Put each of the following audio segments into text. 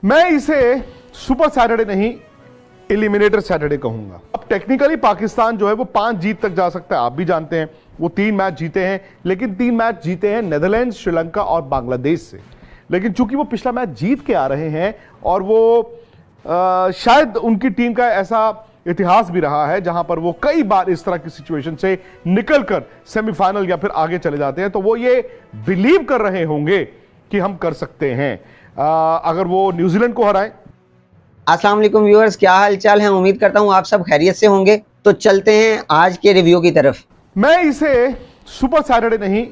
मैं इसे super Saturday नहीं, एलिमिनेटर सैटरडे कहूंगा। अब टेक्निकली पाकिस्तान जो है वो 5 जीत तक जा सकता है, आप भी जानते हैं। वो 3 मैच जीते हैं, लेकिन 3 मैच जीते हैं नेदरलैंड्स, श्रीलंका और बांग्लादेश से। लेकिन चूंकि वो पिछला मैच जीत के आ रहे हैं और वो शायद उनकी टीम का ऐसा इतिहास भी रहा है जहां पर वो कई बार इस तरह की सिचुएशन से निकलकर सेमीफाइनल या फिर आगे चले जाते हैं, तो वो ये बिलीव कर रहे होंगे कि हम कर सकते हैं अगर वो न्यूजीलैंड को हराएं। अस्सलाम वालेकुम व्यूअर्स, क्या हाल चाल है। उम्मीद करता हूं आप सब खैरियत से होंगे। तो चलते हैं आज के रिव्यू की तरफ। मैं इसे सुपर सैटरडे नहीं,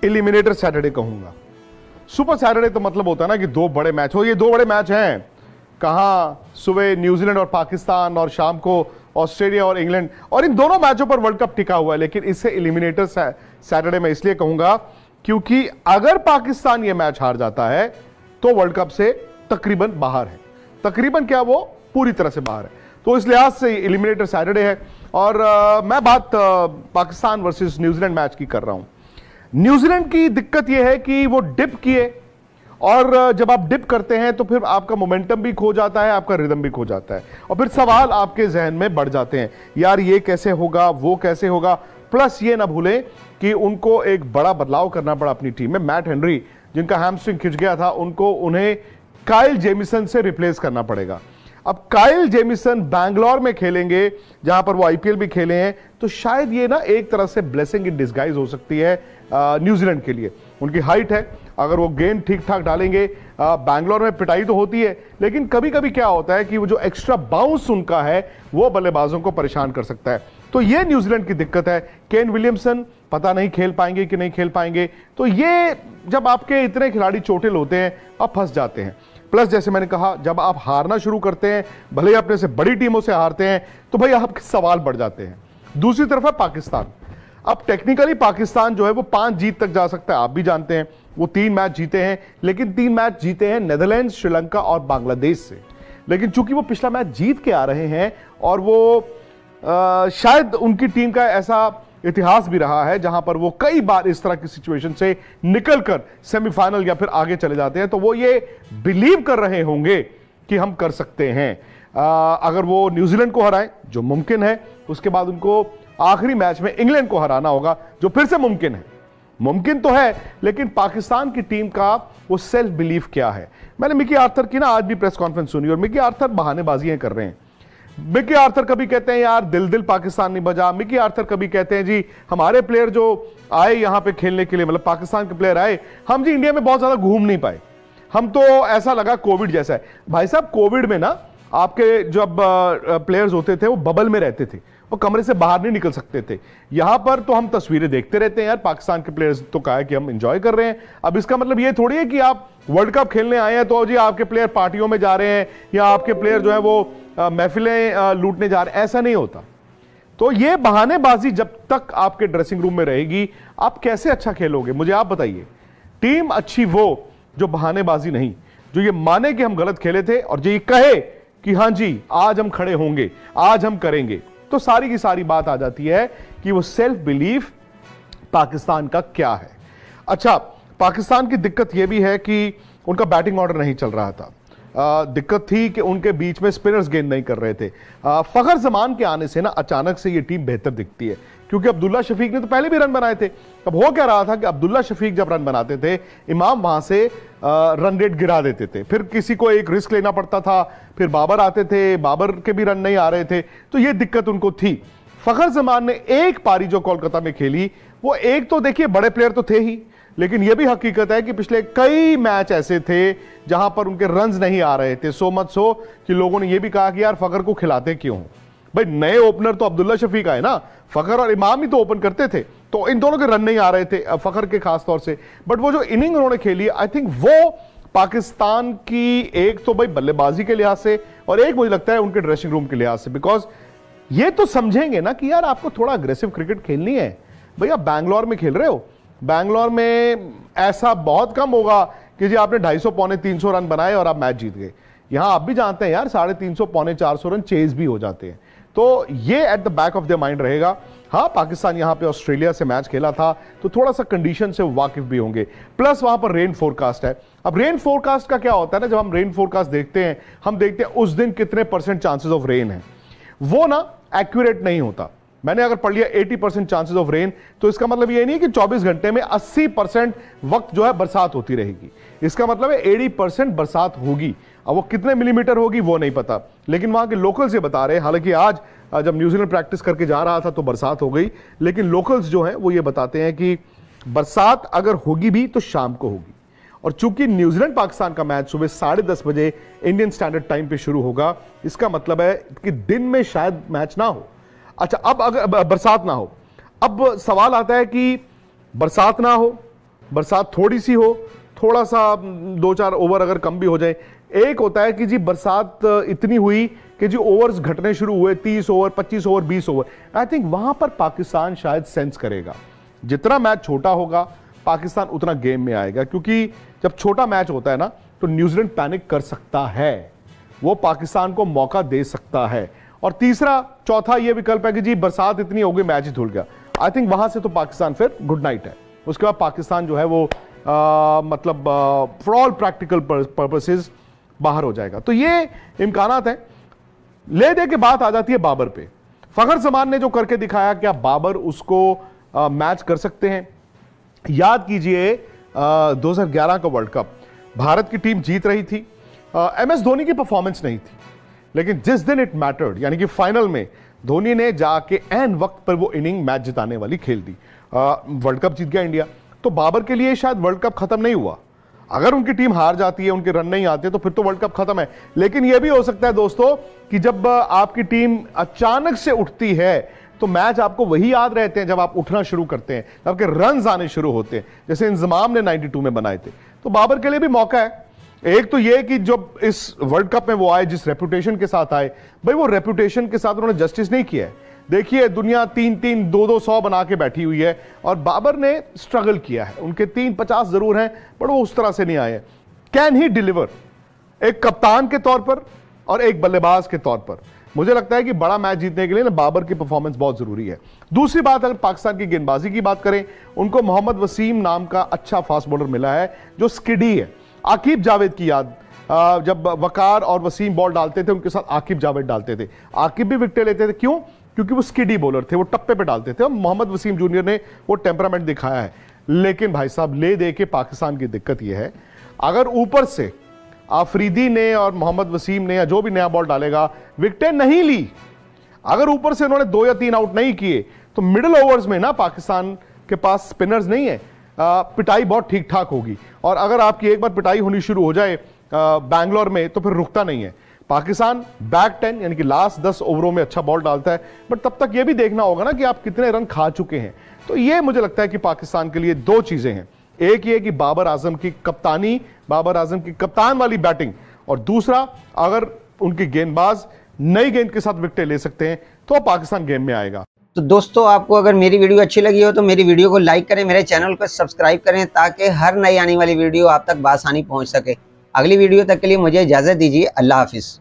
एलिमिनेटर सैटरडे कहूंगा। सुपर सैटरडे तो मतलब होता है ना कि 2 बड़े मैच हो। ये 2 बड़े मैच हैं, कहां सुबह न्यूजीलैंड और पाकिस्तान और शाम को ऑस्ट्रेलिया और इंग्लैंड, और इन दोनों मैचों पर वर्ल्ड कप टिका हुआ है। लेकिन इसे एलिमिनेटर सैटरडे मैं इसलिए कहूंगा क्योंकि अगर पाकिस्तान ये मैच हार जाता है तो वर्ल्ड कप से तकरीबन बाहर है। तकरीबन क्या, वो पूरी तरह से बाहर है। तो इस लिहाज से एलिमिनेटर सैटरडे है। और मैं बात पाकिस्तान वर्सेस न्यूजीलैंड मैच की कर रहा हूं। न्यूजीलैंड की दिक्कत यह है कि वो डिप किए, और जब आप डिप करते हैं तो फिर आपका मोमेंटम भी खो जाता है, आपका रिदम भी खो जाता है, और फिर सवाल आपके जहन में बढ़ जाते हैं, यार ये कैसे होगा, वो कैसे होगा। प्लस ये ना भूलें कि उनको एक बड़ा बदलाव करना पड़ा अपनी टीम में। मैट हेनरी, जिनका हैमस्ट्रिंग खिंच गया था, उन्हें काइल जेमिसन से रिप्लेस करना पड़ेगा। अब काइल जेमिसन बैंगलोर में खेलेंगे जहां पर वो आईपीएल भी खेले हैं, तो शायद ये ना एक तरह से ब्लेसिंग इन डिस्गाइज हो सकती है न्यूजीलैंड के लिए। उनकी हाइट है, अगर वो गेंद ठीक ठाक डालेंगे, बैंगलोर में पिटाई तो होती है, लेकिन कभी कभी क्या होता है कि वो जो एक्स्ट्रा बाउंस उनका है वो बल्लेबाजों को परेशान कर सकता है। तो ये न्यूजीलैंड की दिक्कत है। केन विलियमसन पता नहीं खेल पाएंगे कि नहीं खेल पाएंगे। तो ये जब आपके इतने खिलाड़ी चोटिल होते हैं, आप फंस जाते हैं। प्लस जैसे मैंने कहा, जब आप हारना शुरू करते हैं, भले ही अपने से बड़ी टीमों से हारते हैं, तो भाई आपके सवाल बढ़ जाते हैं। दूसरी तरफ है पाकिस्तान। अब टेक्निकली पाकिस्तान जो है वो 5 जीत तक जा सकता है, आप भी जानते हैं। वो 3 मैच जीते हैं, लेकिन 3 मैच जीते हैं नेदरलैंड्स, श्रीलंका और बांग्लादेश से। लेकिन चूंकि वो पिछला मैच जीत के आ रहे हैं और वो शायद उनकी टीम का ऐसा इतिहास भी रहा है जहां पर वो कई बार इस तरह की सिचुएशन से निकलकर सेमीफाइनल या फिर आगे चले जाते हैं, तो वो ये बिलीव कर रहे होंगे कि हम कर सकते हैं अगर वो न्यूजीलैंड को हराएं, जो मुमकिन है। उसके बाद उनको आखिरी मैच में इंग्लैंड को हराना होगा, जो फिर से मुमकिन है। मुमकिन तो है, लेकिन पाकिस्तान की टीम का वो सेल्फ बिलीफ क्या है। मैंने मिकी आर्थर की ना आज भी प्रेस कॉन्फ्रेंस सुनी, और मिकी आर्थर बहानेबाजियां कर रहे हैं। मिकी आर्थर कभी कहते हैं यार दिल पाकिस्तान नहीं बजा। मिकी आर्थर कभी कहते हैं जी हमारे प्लेयर जो आए यहां पे खेलने के लिए, मतलब पाकिस्तान के प्लेयर आए, हम जी इंडिया में बहुत ज्यादा घूम नहीं पाए, हम तो ऐसा लगा कोविड जैसा है। भाई साहब, कोविड में ना आपके जब प्लेयर्स होते थे वो बबल में रहते थे, वो कमरे से बाहर नहीं निकल सकते थे। यहां पर तो हम तस्वीरें देखते रहते हैं यार, पाकिस्तान के प्लेयर्स तो कहा है कि हम एंजॉय कर रहे हैं। अब इसका मतलब ये थोड़ी है कि आप वर्ल्ड कप खेलने आए हैं तो जी आपके प्लेयर पार्टियों में जा रहे हैं या आपके प्लेयर जो है वो महफिलें लूटने जा रहे हैं, ऐसा नहीं होता। तो ये बहानेबाजी जब तक आपके ड्रेसिंग रूम में रहेगी, आप कैसे अच्छा खेलोगे, मुझे आप बताइए। टीम अच्छी वो जो बहानेबाजी नहीं, जो ये माने कि हम गलत खेले थे और जो ये कहे कि हां जी आज हम खड़े होंगे, आज हम करेंगे, तो सारी की सारी बात आ जाती है कि वो सेल्फ बिलीफ पाकिस्तान का क्या है। अच्छा, पाकिस्तान की दिक्कत यह भी है कि उनका बैटिंग ऑर्डर नहीं चल रहा था। दिक्कत थी कि उनके बीच में स्पिनर्स गेंद नहीं कर रहे थे। फखर जमान के आने से ना अचानक से ये टीम बेहतर दिखती है, क्योंकि अब्दुल्ला शफीक ने तो पहले भी रन बनाए थे। अब हो क्या रहा था कि अब्दुल्ला शफीक जब रन बनाते थे, इमाम वहां से रन रेट गिरा देते थे, फिर किसी को एक रिस्क लेना पड़ता था, फिर बाबर आते थे, बाबर के भी रन नहीं आ रहे थे, तो ये दिक्कत उनको थी। फखर जमान ने एक पारी जो कोलकाता में खेली, वो एक तो देखिए बड़े प्लेयर तो थे ही, लेकिन यह भी हकीकत है कि पिछले कई मैच ऐसे थे जहां पर उनके रन्स नहीं आ रहे थे। सो मच सो कि लोगों ने यह भी कहा कि यार फखर को खिलाते क्यों। भाई नए ओपनर तो अब्दुल्ला शफीक आए ना, फखर और इमाम ही तो ओपन करते थे, तो इन दोनों के रन नहीं आ रहे थे, फखर के खास तौर से। बट वो जो इनिंग उन्होंने खेली, आई थिंक वो पाकिस्तान की एक तो भाई बल्लेबाजी के लिहाज से और एक मुझे लगता है उनके ड्रेसिंग रूम के लिहाज से, बिकॉज ये तो समझेंगे ना कि यार आपको थोड़ा अग्रेसिव क्रिकेट खेलनी है। भैया बैंगलोर में खेल रहे हो, बैंगलोर में ऐसा बहुत कम होगा कि जी आपने 250 पौने 300 रन बनाए और आप मैच जीत गए। यहां आप भी जानते हैं यार 350 पौने 400 रन चेज भी हो जाते हैं। तो ये at the back of the mind रहेगा। हाँ, पाकिस्तान यहां पे ऑस्ट्रेलिया से मैच खेला था तो थोड़ा सा कंडीशन से वाकिफ भी होंगे, प्लस वहां पर रेन फोरकास्ट है। अब रेन फोरकास्ट का क्या होता है ना, जब हम रेन फोरकास्ट देखते हैं, हम देखते हैं उस दिन कितने % चांसेस ऑफ रेन है, वो ना एक्यूरेट नहीं होता। मैंने अगर पढ़ लिया 80% चांसेस ऑफ रेन, तो इसका मतलब ये नहीं कि 24 घंटे में 80% वक्त जो है बरसात होती रहेगी। इसका मतलब है 80% बरसात होगी। अब वो कितने मिलीमीटर होगी वो नहीं पता, लेकिन वहां के लोकल्स ये बता रहे हैं, हालांकि आज जब न्यूजीलैंड प्रैक्टिस करके जा रहा था तो बरसात हो गई, लेकिन लोकल्स जो हैं वो ये बताते हैं कि बरसात अगर होगी भी तो शाम को होगी। और चूंकि न्यूजीलैंड पाकिस्तान का मैच सुबह 10:30 बजे इंडियन स्टैंडर्ड टाइम पे शुरू होगा, इसका मतलब है कि दिन में शायद मैच ना हो। अच्छा, अब अगर बरसात ना हो, अब सवाल आता है कि बरसात ना हो, बरसात थोड़ी सी हो, थोड़ा सा 2-4 ओवर अगर कम भी हो जाए। एक होता है कि जी बरसात इतनी हुई कि जी ओवर्स घटने शुरू हुए, 30 over, 25 over, 20 over. I think वहां पर पाकिस्तान शायद सेंस करेगा, जितना मैच छोटा होगा पाकिस्तान उतना गेम में आएगा, क्योंकि जब छोटा मैच होता है ना तो न्यूजीलैंड पैनिक कर सकता है, वो पाकिस्तान को मौका दे सकता है। और तीसरा चौथा ये विकल्प है कि जी बरसात इतनी हो गई मैच ही धुल गया। आई थिंक वहां से तो पाकिस्तान फिर गुड नाइट है, उसके बाद पाकिस्तान जो है वो मतलब फॉर ऑल प्रैक्टिकल पर्पसेस बाहर हो जाएगा। तो ये इम्कानात है। ले दे के बात आ जाती है बाबर पे। फखर जमान ने जो करके दिखाया, क्या बाबर उसको मैच कर सकते हैं? याद कीजिए 2011 का वर्ल्ड कप भारत की टीम जीत रही थी, MS धोनी की परफॉर्मेंस नहीं थी, लेकिन जिस दिन इट मैटर्ड यानी कि फाइनल में धोनी ने जाके एन वक्त पर वो इनिंग मैच जिताने वाली खेल दी, वर्ल्ड कप जीत गया इंडिया। तो बाबर के लिए शायद वर्ल्ड कप खत्म नहीं हुआ। अगर उनकी टीम हार जाती है, उनके रन नहीं आते, तो फिर तो वर्ल्ड कप खत्म है। लेकिन यह भी हो सकता है दोस्तों कि जब आपकी टीम अचानक से उठती है तो मैच आपको वही याद रहते हैं जब आप उठना शुरू करते हैं, आपके रन आने शुरू होते हैं, जैसे इंजमाम ने 92 में बनाए थे। तो बाबर के लिए भी मौका है। एक तो यह कि जब इस वर्ल्ड कप में वो आए, जिस रेपुटेशन के साथ आए, भाई वो रेपुटेशन के साथ उन्होंने जस्टिस नहीं किया है। देखिए दुनिया 3-3, 2-2, 100 बना के बैठी हुई है, और बाबर ने स्ट्रगल किया है। उनके 350 जरूर हैं, पर वो उस तरह से नहीं आए। कैन ही डिलीवर एक कप्तान के तौर पर और एक बल्लेबाज के तौर पर? मुझे लगता है कि बड़ा मैच जीतने के लिए ना बाबर की परफॉर्मेंस बहुत जरूरी है। दूसरी बात, अगर पाकिस्तान की गेंदबाजी की बात करें, उनको मोहम्मद वसीम नाम का अच्छा फास्ट बॉलर मिला है जो स्किडी है। आकिब जावेद की याद, जब वकार और वसीम बॉल डालते थे उनके साथ आकिब जावेद डालते थे। आकिब भी विकेट लेते थे, क्यों? क्योंकि वो स्किडी बॉलर थे, वो टप्पे पे डालते थे। और मोहम्मद वसीम जूनियर ने वो टेम्परामेंट दिखाया है। लेकिन भाई साहब, ले दे के पाकिस्तान की दिक्कत यह है, अगर ऊपर से आफरीदी ने और मोहम्मद वसीम ने या जो भी नया बॉल डालेगा विकेटें नहीं ली, अगर ऊपर से उन्होंने 2 या 3 आउट नहीं किए, तो मिडिल ओवर्स में ना पाकिस्तान के पास स्पिनर्स नहीं है, पिटाई बहुत ठीक ठाक होगी। और अगर आपकी एक बार पिटाई होनी शुरू हो जाए बैंगलोर में, तो फिर रुकता नहीं है। पाकिस्तान बैक 10 यानी कि लास्ट 10 ओवरों में अच्छा बॉल डालता है, बट तब तक यह भी देखना होगा ना कि आप कितने रन खा चुके हैं। तो यह मुझे लगता है कि पाकिस्तान के लिए 2 चीजें हैं, एक ये कि बाबर आजम की कप्तानी, बाबर आजम की कप्तान वाली बैटिंग, और दूसरा अगर उनके गेंदबाज नई गेंद के साथ विकेट ले सकते हैं तो पाकिस्तान गेम में आएगा। तो दोस्तों, आपको अगर मेरी वीडियो अच्छी लगी हो तो मेरी वीडियो को लाइक करें, मेरे चैनल को सब्सक्राइब करें, ताकि हर नई आने वाली वीडियो आप तक बआसानी पहुंच सके। अगली वीडियो तक के लिए मुझे इजाजत दीजिए। अल्लाह हाफिज।